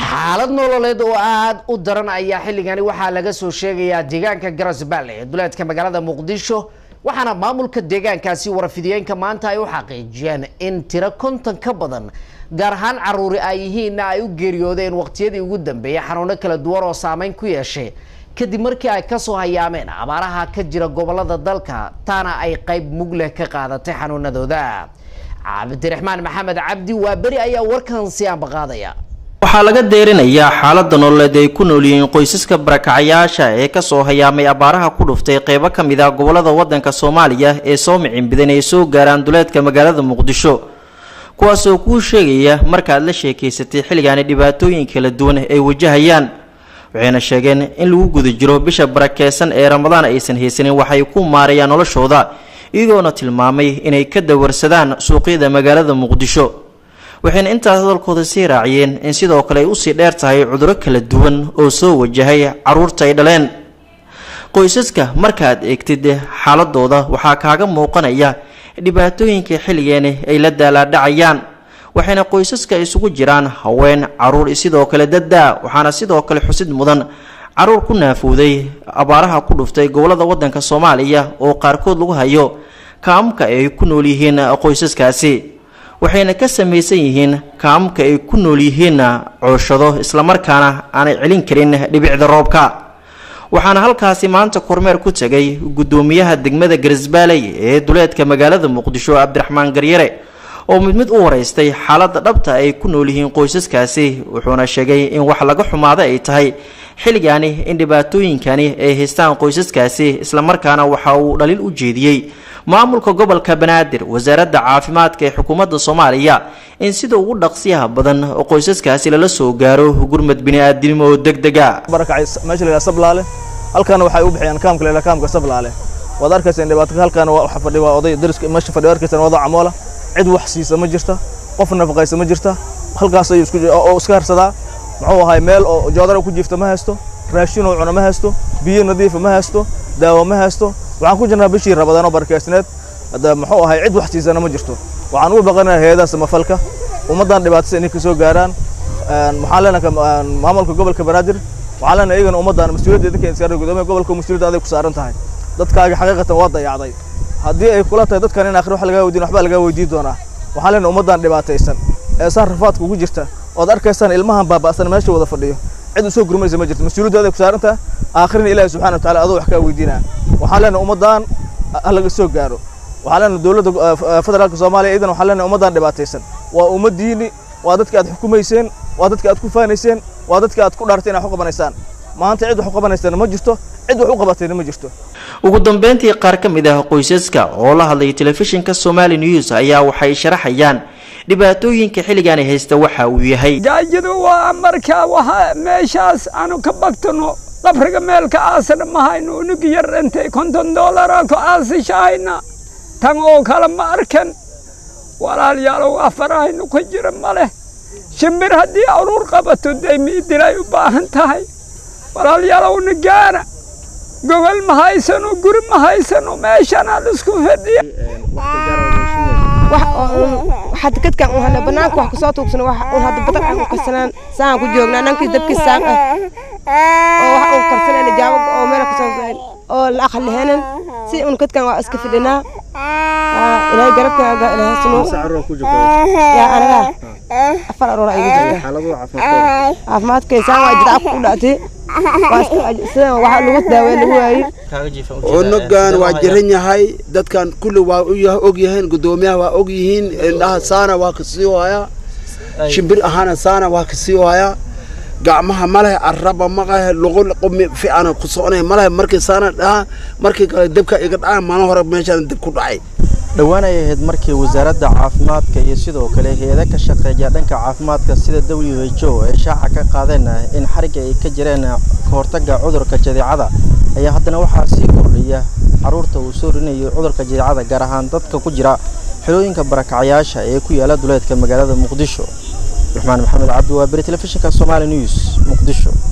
xaalad nololeed oo aad u daran ayaa xilligani waxaa laga soo sheegayaa deegaanka Garasbaale ee duleedka magaalada Muqdisho waxaana maamulka deegaankaasi warfidiyeenka maanta ay u xaqiijiyeen in tiro 50 ka badan gaar ahaan caruur ay yihiin ay u geeriyoodeen waqtiyadii ugu dambeeyay xanuuno kala duwan oo saameyn ku yeeshay kadib markii ay ka soo hayaameen abaaraha ka jira gobolada dalka taana ay qayb mug leh ka qaadatay xanuunadooda Cabdiraxmaan Maxamed Cabdi waa bari ayaa warkan si aan baqaadaya waxaa laga deerinayaa xaaladda nololeed ay ku nool yihiin qoysaska barakacayaasha ee ka soo hayaamay abaaraha ku dhuftay qaybo ka mid ah gobolada waddanka Soomaaliya ee soo micin badan ay soo gaaraan duleedka magaalada Muqdisho kuwaas oo ku sheegaya markaad la sheekeysatay xilligan dhibaatooyin kala duwan ay wajahayaan waxayna sheegeen in lagu guda jiro bisha barakeysan ee Ramadaan aysan haysanin waxay ku maarayaan noloshooda iyagoona tilmaamay inay ka dawarsadaan suuqyada magaalada Muqdisho waxayna intaas hadalkooda sii raaciyeen in sidoo kale ay u sii dheer tahay cudurro kala duwan oo soo wajahay caruurta ay dhaleen qoysaska markaad eegtid xaaladooda waxaa kaaga muuqanaya dhibaatooyinka xilligeena ay la daalaadhacayaan waxayna qoysaska isugu jiraan haween caruur sidoo kale dadda waxaana sidoo kale xusid mudan caruur ku naafooday abaaraha ku dhuftay gobolada waddanka Soomaaliya oo qaarkood lagu hayo kaamka ay ku nool yihiin qoysaskaasi waxayna ka samaysan yihiin kaamka ay ku nool yihiin cooshado isla markaana aanay celin karin dhibicda roobka waxaana halkaasi maanta kormeer ku tagay gudoomiyaha degmada Garasbaale ee duleedka magaalada Muqdisho Cabdiraxmaan Garyare oo mid u wareystay xaaladda dhabta ay ku nool yihiin qoysaskaasi wuxuuna sheegay in wax laga xumaado ay tahay xilligaani in dhibaatooyinkani ay haystaan qoysaskaasi isla markaana waxa uu dhaliil u jeediyay maamulka gobolka Banaadir wasaaradda caafimaadka ee xukuumadda Soomaaliya in sida ugu dhaqsiyaha badan qoysaskaasi la soo gaaro gurmad bini'aadinimo oo degdeg ah barakacay meesha la Sablaale halkan waxay u bixiyaan kaamka Sablaale wada arkaysan dhibaato halkan waxa fadhiyo oday dariska meesha fadhiyo arkaysan wada camoola cid wax siisa ma jirta qof nafaqaysa ma jirta halkaas ay isku iska harsadaa muxuu ahay meel oo joodar ku jiifta ma haysto raashin oo cuna ma haysto biyo nadiif ma haysto daawo ma haysto waxaan ku jirnaa bishii Ramadaan oo barakeysaneed hada muxuu ahay cid wax siisana ma jirto waxaan ugu baqanahay hay'adaha samafalka ummadan dhibaataysan inay ka soo gaaraan waxaan leenahay maamulka gobolka Banaadir waxaan leenahay iyagana ummadan mas'uuliyadda ka iska gudoomiyaha gobolka mas'uuliyadda ay ku saaran tahay dadkaaga xaqiiqatan waa dayacday haddii ay kula tahay dadkan in aakhir wax laga weydiin waxba laga weydiin doonaa waxaan leenahay ummadan dhibaataysan ee sarfaadka ugu jirta oo arkaysan ilmahan baabaasan meesha wada fadhiyo cid soo gurmaysa ma jirto mas'uuliyadda ay ku saaran tahay aakhirina Ilaahay subhanahu wa ta'ala adoo wax ka weydiinaa waxaan leenahay ummadan laga soo gaaro waxaan leenahay dawladda federaalka Soomaaliya idan waxaan leenahay ummadan dhibaataysan waa ummadiini waa dadka aad xukumayseen waa dadka aad ku faanayseen waa dadka aad ku dhaarteen wax u qabanaysaan maanta cid wax u qabanaysana ma jirto cid wax u qabatayna ma jirto ugu dambeyntii qaar ka mid ah qoysaska oo la hadlay telefishinka Somali News ayaa waxay sharaxayaan dhibaatooyinka xilligan ay haysta waxa uu yahay jaajadu waa marka waxa meeshaas aanu ka bagtano qabriga meelka aasan ma hayno unug yar intay $50 ku aasishayna tan oo kala ma arkan walaalayaal afaraynu ku jira male shimbir haddii aruur qabato deemi dilay u baahan tahay walaalayaal una gaara gobol ma haysano guri ma haysano meeshan aan isku fadhiyo waxaad kadkan u hana banaanka wax ku soo tuugsano wax uu hada badan aan ku karsanaan saan ku joognaa nankii dabkii saan oo wax uu karsanaan jaawab oo meel ku soo oo la aqal henan si un kadkan waa iska fidinaa ilaahay garabkaaga ilaahay sunu ya anaga afar aroor ay jirtaa xaaladu caafimaadka saan waa jira ku dhaatay waxa lagu daaweeyay lagu waayay onogan waa jiran yahay dadkan kulli waa og yahay gudoomiyaha waa og yihiin indhaha saana waa ka sii waaya shimbir ahana saana waa ka sii waaya gacmaha malaha araba maqaha lugu qumi fiican ku soconay malaha markii saana dhaha markii kale dabka iga dhacay mana hore meeshan dib ku dhacay dhawaan ay ahayd markii wasaaradda caafimaadka iyo sidoo kale hay'adaha ka shaqeeya dhanka caafimaadka sida WHO ay shaaca ka qaadeen in xariga ay ka jireen ka hortagga cudurka jadeecada ayaa haddana waxaa sii kordhiya caruurta uu soo rinayo cudurka jadeecada gaar ahaan dadka ku jira xilooyinka barakacayaasha ee ku yaala duleedka magaalada Muqdisho. Cabdiraxmaan Maxamed Cabdi waa bari telefishinka Somali News Muqdisho.